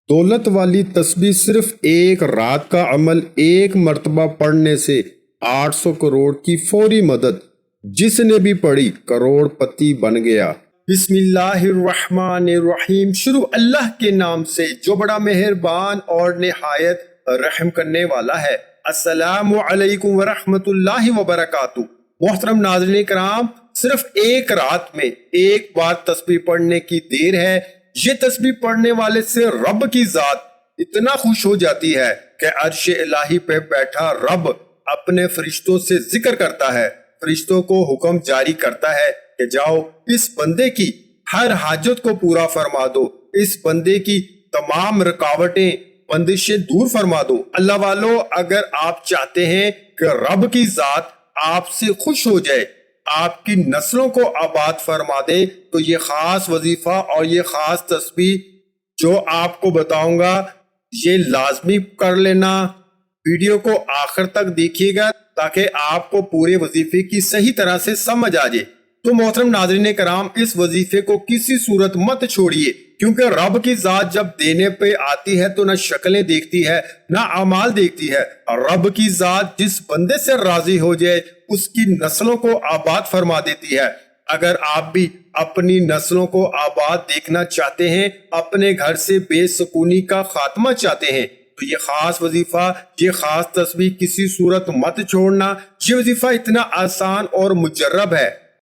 دولت والی تسبیح صرف ایک رات کا عمل ایک مرتبہ پڑھنے سے 800 کروڑ کی فوری مدد، جس نے بھی پڑھی کروڑ پتی بن گیا۔ بسم اللہ الرحمن الرحیم، شروع اللہ کے نام سے جو بڑا مہربان اور نہایت رحم کرنے والا ہے۔ السلام علیکم ورحمۃ اللہ وبرکاتہ۔ محترم ناظرین کرام، صرف ایک رات میں ایک بار تسبیح پڑھنے کی دیر ہے۔ یہ تسبیح پڑھنے والے سے رب کی ذات اتنا خوش ہو جاتی ہے کہ عرش الہی پہ بیٹھا رب اپنے فرشتوں سے ذکر کرتا ہے، فرشتوں کو حکم جاری کرتا ہے کہ جاؤ اس بندے کی ہر حاجت کو پورا فرما دو، اس بندے کی تمام رکاوٹیں بندشیں دور فرما دو۔ اللہ والو، اگر آپ چاہتے ہیں کہ رب کی ذات آپ سے خوش ہو جائے، آپ کی نسلوں کو آباد فرما دے، تو یہ خاص وظیفہ اور یہ خاص تسبیح جو آپ کو بتاؤں گا یہ لازمی کر لینا۔ ویڈیو کو آخر تک دیکھیے گا تاکہ آپ کو پورے وظیفے کی صحیح طرح سے سمجھ آ جائے۔ تو محترم ناظرین کرام، اس وظیفے کو کسی صورت مت چھوڑیے، کیونکہ رب کی ذات جب دینے پہ آتی ہے تو نہ شکلیں دیکھتی ہے نہ اعمال دیکھتی ہے۔ رب کی ذات جس بندے سے راضی ہو جائے اس کی نسلوں کو آباد فرما دیتی ہے۔ اگر آپ بھی اپنی نسلوں کو آباد دیکھنا چاہتے ہیں، اپنے گھر سے بے سکونی کا خاتمہ چاہتے ہیں، تو یہ خاص وظیفہ، یہ خاص تسبیح کسی صورت مت چھوڑنا۔ یہ وظیفہ اتنا آسان اور مجرب ہے،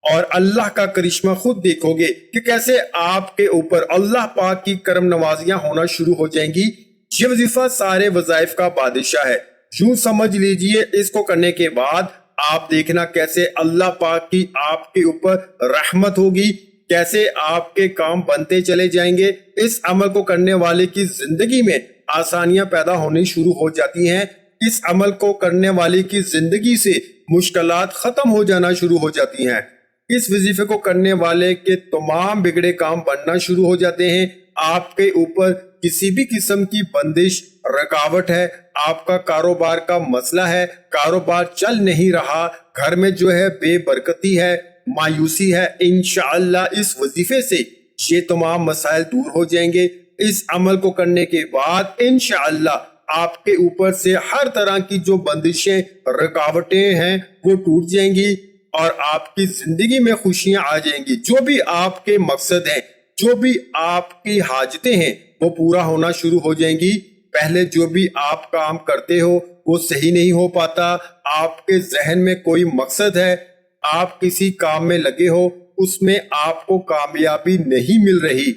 اور اللہ کا کرشمہ خود دیکھو گے کہ کیسے آپ کے اوپر اللہ پاک کی کرم نوازیاں ہونا شروع ہو جائیں گی۔ یہ وظیفہ سارے وظائف کا بادشاہ ہے۔ یوں سمجھ لیجئے، اس کو کرنے کے بعد آپ دیکھنا کیسے اللہ پاک کی آپ کے اوپر رحمت ہوگی، کیسے آپ کے کام بنتے چلے جائیں گے۔ اس عمل کو کرنے والے کی زندگی میں آسانیاں پیدا ہونی شروع ہو جاتی ہیں۔ اس عمل کو کرنے والے کی زندگی سے مشکلات ختم ہو جانا شروع ہو جاتی ہیں۔ اس وظیفے کو کرنے والے کے تمام بگڑے کام بننا شروع ہو جاتے ہیں۔ آپ کے اوپر کسی بھی قسم کی بندش، رکاوٹ ہے، آپ کا کاروبار کا مسئلہ ہے، کاروبار چل نہیں رہا، گھر میں جو ہے بے برکتی ہے، مایوسی ہے، انشاءاللہ اس وظیفے سے یہ تمام مسائل دور ہو جائیں گے۔ اس عمل کو کرنے کے بعد انشاءاللہ آپ کے اوپر سے ہر طرح کی جو بندشیں، رکاوٹیں ہیں وہ ٹوٹ جائیں گی، اور آپ کی زندگی میں خوشیاں آ جائیں گی۔ جو بھی آپ کے مقصد ہیں، جو بھی آپ کی حاجتیں ہیں، وہ پورا ہونا شروع ہو جائیں گی۔ پہلے جو بھی آپ کام کرتے ہو وہ صحیح نہیں ہو پاتا، آپ کے ذہن میں کوئی مقصد ہے، آپ کسی کام میں لگے ہو، اس میں آپ کو کامیابی نہیں مل رہی،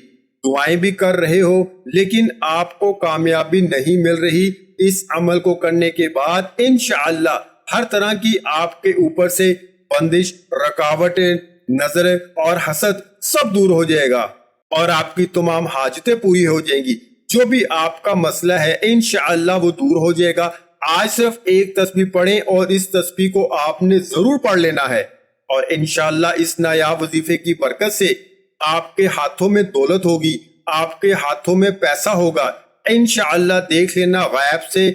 دعائیں بھی کر رہے ہو لیکن آپ کو کامیابی نہیں مل رہی۔ اس عمل کو کرنے کے بعد انشاءاللہ ہر طرح کی آپ کے اوپر سے بندش، رکاوٹیں، نظر اور حسد سب دور ہو جائے گا، اور آپ کی تمام حاجتیں پوری ہو جائیں گی۔ جو بھی آپ کا مسئلہ ہے انشاءاللہ وہ دور ہو جائے گا۔ آج صرف ایک تسبیح پڑھیں اور اس تسبیح کو آپ نے ضرور پڑھ لینا ہے، اور انشاءاللہ اس نایاب وظیفے کی برکت سے آپ کے ہاتھوں میں دولت ہوگی، آپ کے ہاتھوں میں پیسہ ہوگا۔ انشاءاللہ دیکھ لینا غیب سے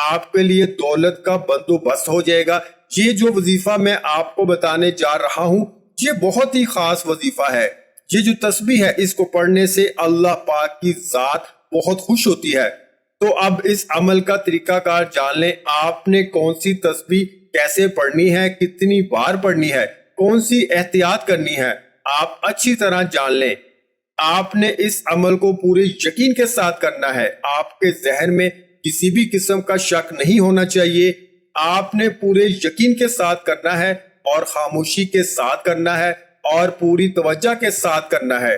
آپ کے لیے دولت کا بندوبست ہو جائے گا۔ یہ جو وظیفہ میں آپ کو بتانے جا رہا ہوں یہ بہت ہی خاص وظیفہ ہے۔ یہ جو تسبیح ہے اس کو پڑھنے سے اللہ پاک کی ذات بہت خوش ہوتی ہے۔ تو اب اس عمل کا طریقہ کار جان لیں۔ آپ نے کون سی تسبیح کیسے پڑھنی ہے، کتنی بار پڑھنی ہے، کون سی احتیاط کرنی ہے، آپ اچھی طرح جان لیں۔ آپ نے اس عمل کو پورے یقین کے ساتھ کرنا ہے۔ آپ کے ذہن میں کسی بھی قسم کا شک نہیں ہونا چاہیے۔ آپ نے پورے یقین کے ساتھ کرنا ہے، اور خاموشی کے ساتھ کرنا ہے، اور پوری توجہ کے ساتھ کرنا ہے۔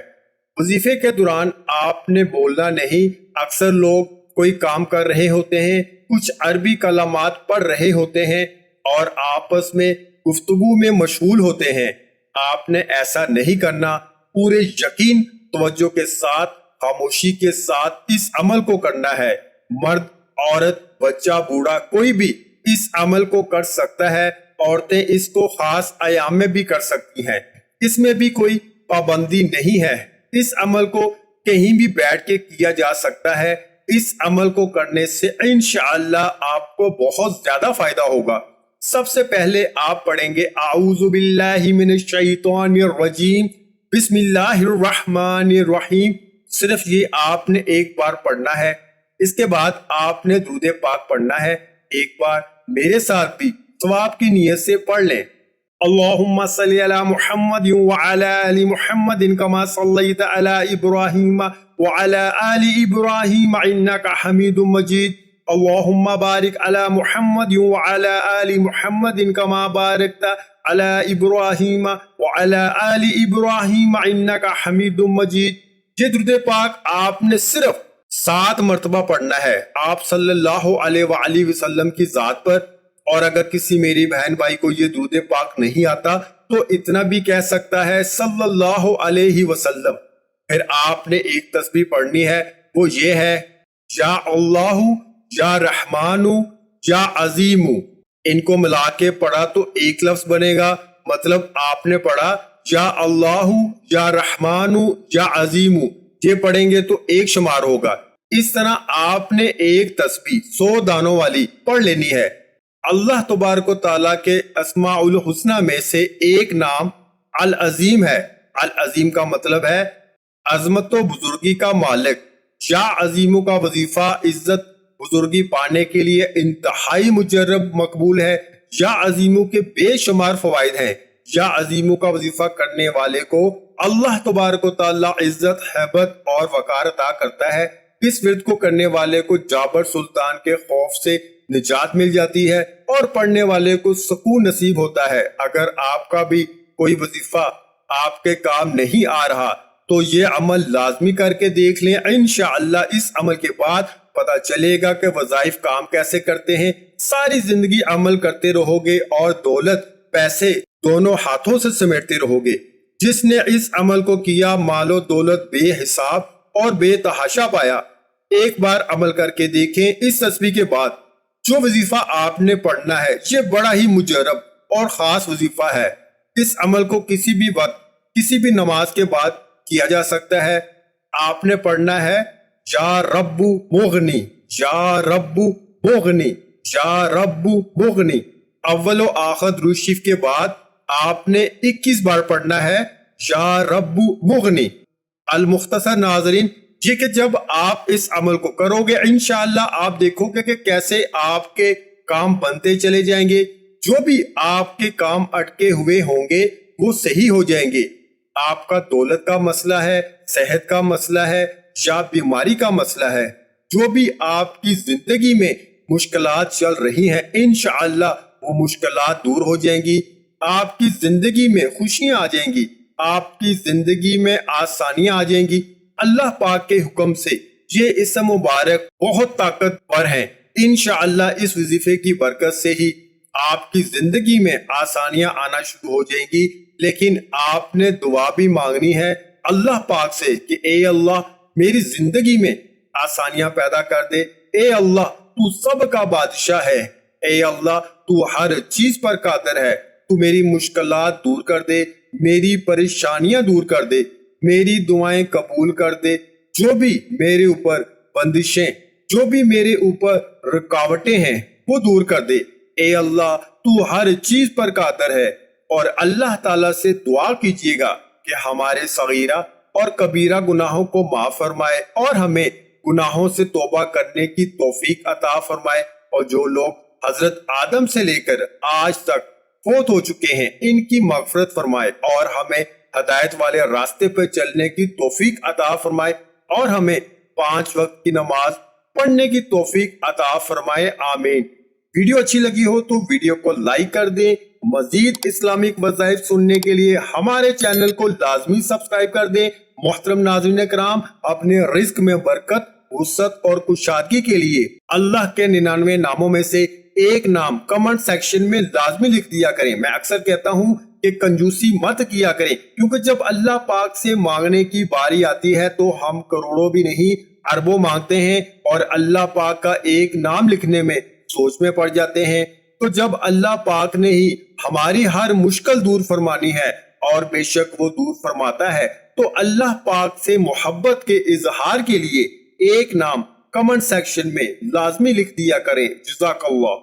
وظیفے کے دوران آپ نے بولنا نہیں۔ اکثر لوگ کوئی کام کر رہے ہوتے ہیں، کچھ عربی کلمات پڑھ رہے ہوتے ہیں اور آپس میں گفتگو میں مشغول ہوتے ہیں۔ آپ نے ایسا نہیں کرنا۔ پورے یقین، توجہ کے ساتھ، خاموشی کے ساتھ اس عمل کو کرنا ہے۔ مرد، عورت، بچہ، بوڑھا، کوئی بھی اس عمل کو کر سکتا ہے۔ عورتیں اس کو خاص ایام میں بھی کر سکتی ہیں، اس میں بھی کوئی پابندی نہیں ہے۔ اس عمل کو کہیں بھی بیٹھ کے کیا جا سکتا ہے۔ اس عمل کو کرنے سے انشاءاللہ آپ کو بہت زیادہ فائدہ ہوگا۔ سب سے پہلے آپ پڑھیں گے اعوذ باللہ من الشیطان الرجیم، بسم اللہ الرحمن الرحیم۔ صرف یہ آپ نے ایک بار پڑھنا ہے۔ اس کے بعد آپ نے درود پاک پڑھنا ہے۔ ایک بار میرے ساتھ بھی ثواب کی نیت سے پڑھ لیں۔ اللہم صلی علی محمد وعلی آل محمد کما صلیت علی ابراہیم وعلی آل ابراہیم انکا حمید مجید۔ اللہم بارک علی محمد وعلی آل محمد کما بارکت علی ابراہیم وعلی آل ابراہیم انکا حمید مجید۔ یہ درود پاک آپ نے صرف 7 مرتبہ پڑھنا ہے آپ صلی اللہ علیہ وآلہ وسلم کی ذات پر۔ اور اگر کسی میری بہن بھائی کو یہ درود پاک نہیں آتا تو اتنا بھی کہہ سکتا ہے صلی اللہ علیہ وسلم۔ پھر آپ نے ایک تسبیح پڑھنی ہے، وہ یہ ہے یا اللہ، یا رحمان، یا عظیم۔ ان کو ملا کے پڑھا تو ایک لفظ بنے گا، مطلب آپ نے پڑھا یا اللہ، یا رحمان، یا عظیم، یہ پڑھیں گے تو ایک شمار ہوگا۔ اس طرح آپ نے ایک تسبیح 100 دانوں والی پڑھ لینی ہے۔ اللہ تبارک و تعالیٰ کے اسماء الحسنہ میں سے ایک نام العظیم ہے۔ العظیم کا مطلب ہے عظمت و بزرگی کا مالک۔ یا عظیموں کا وظیفہ عزت بزرگی پانے کے لیے انتہائی مجرب مقبول ہے۔ یا عظیموں کے بے شمار فوائد ہیں۔ یا عظیموں کا وظیفہ کرنے والے کو اللہ تبارک و تعالیٰ عزت، ہیبت اور وقار عطا کرتا ہے۔ اس ورد کو کرنے والے کو جابر سلطان کے خوف سے نجات مل جاتی ہے اور پڑھنے والے کو سکون نصیب ہوتا ہے۔ اگر آپ کا بھی کوئی وظیفہ آپ کے کام نہیں آ رہا تو یہ عمل لازمی کر کے دیکھ لیں۔ انشاءاللہ اس عمل کے بعد پتہ چلے گا کہ وظائف کام کیسے کرتے ہیں۔ ساری زندگی عمل کرتے رہو گے اور دولت پیسے دونوں ہاتھوں سے سمیٹتے رہو گے۔ جس نے اس عمل کو کیا مال و دولت بے حساب اور بے تحاشا پایا۔ ایک بار عمل کر کے دیکھیں۔ اس تسبیح کے بعد جو وظیفہ آپ نے پڑھنا ہے یہ بڑا ہی مجرب اور خاص وظیفہ ہے۔ اس عمل کو کسی بھی وقت کسی بھی نماز کے بعد کیا جا سکتا ہے۔ آپ نے پڑھنا ہے یا رب مغنی، یا رب مغنی، یا رب مغنی۔ اول و آخر درود شریف کے بعد آپ نے 21 بار پڑھنا ہے یا رب مغنی۔ المختصر ناظرین، یہ کہ جب آپ اس عمل کو کرو گے انشاءاللہ آپ دیکھو گے کہ کیسے آپ کے کام بنتے چلے جائیں گے۔ جو بھی آپ کے کام اٹکے ہوئے ہوں گے وہ صحیح ہو جائیں گے۔ آپ کا دولت کا مسئلہ ہے، صحت کا مسئلہ ہے یا بیماری کا مسئلہ ہے، جو بھی آپ کی زندگی میں مشکلات چل رہی ہیں انشاءاللہ وہ مشکلات دور ہو جائیں گی۔ آپ کی زندگی میں خوشیاں آ جائیں گی، آپ کی زندگی میں آسانیاں آ جائیں گی۔ اللہ پاک کے حکم سے یہ اسم مبارک بہت طاقتور ہیں۔ انشاءاللہ اس وظیفے کی برکت سے ہی آپ کی زندگی میں آسانیاں آنا شروع ہو جائیں گی۔ لیکن آپ نے دعا بھی مانگنی ہے اللہ پاک سے کہ اے اللہ میری زندگی میں آسانیاں پیدا کر دے۔ اے اللہ تو سب کا بادشاہ ہے۔ اے اللہ تو ہر چیز پر قادر ہے۔ تو میری مشکلات دور کر دے، میری پریشانیاں دور کر دے، میری دعائیں قبول کر دے۔ جو بھی میرے اوپر بندشیں، جو بھی میرے اوپر رکاوٹیں ہیں وہ دور کر دے۔ اے اللہ تو ہر چیز پر قادر ہے۔ اور اللہ تعالیٰ سے دعا کیجیے گا کہ ہمارے صغیرہ اور کبیرہ گناہوں کو معاف فرمائے اور ہمیں گناہوں سے توبہ کرنے کی توفیق عطا فرمائے۔ اور جو لوگ حضرت آدم سے لے کر آج تک فوت ہو چکے ہیں ان کی مغفرت فرمائے اور ہمیں ہدایت والے راستے پر چلنے کی توفیق عطا فرمائے اور ہمیں 5 وقت کی نماز پڑھنے کی توفیق عطا فرمائے، آمین۔ ویڈیو اچھی لگی ہو تو ویڈیو کو لائک کر دیں۔ مزید اسلامک وظائف سننے کے لیے ہمارے چینل کو لازمی سبسکرائب کر دیں۔ محترم ناظرین کرام، اپنے رزق میں برکت، وسعت اور کشادگی کے لیے اللہ کے 99 ناموں میں سے ایک نام کمنٹ سیکشن میں لازمی لکھ دیا کریں۔ میں اکثر کہتا ہوں کہ کنجوسی مت کیا کریں، کیونکہ جب اللہ پاک سے مانگنے کی باری آتی ہے تو ہم کروڑوں بھی نہیں اربوں مانگتے ہیں اور اللہ پاک کا ایک نام لکھنے میں سوچ میں پڑ جاتے ہیں۔ تو جب اللہ پاک نے ہی ہماری ہر مشکل دور فرمانی ہے اور بے شک وہ دور فرماتا ہے، تو اللہ پاک سے محبت کے اظہار کے لیے ایک نام کمنٹ سیکشن میں لازمی لکھ دیا کریں۔ جزاک اللہ۔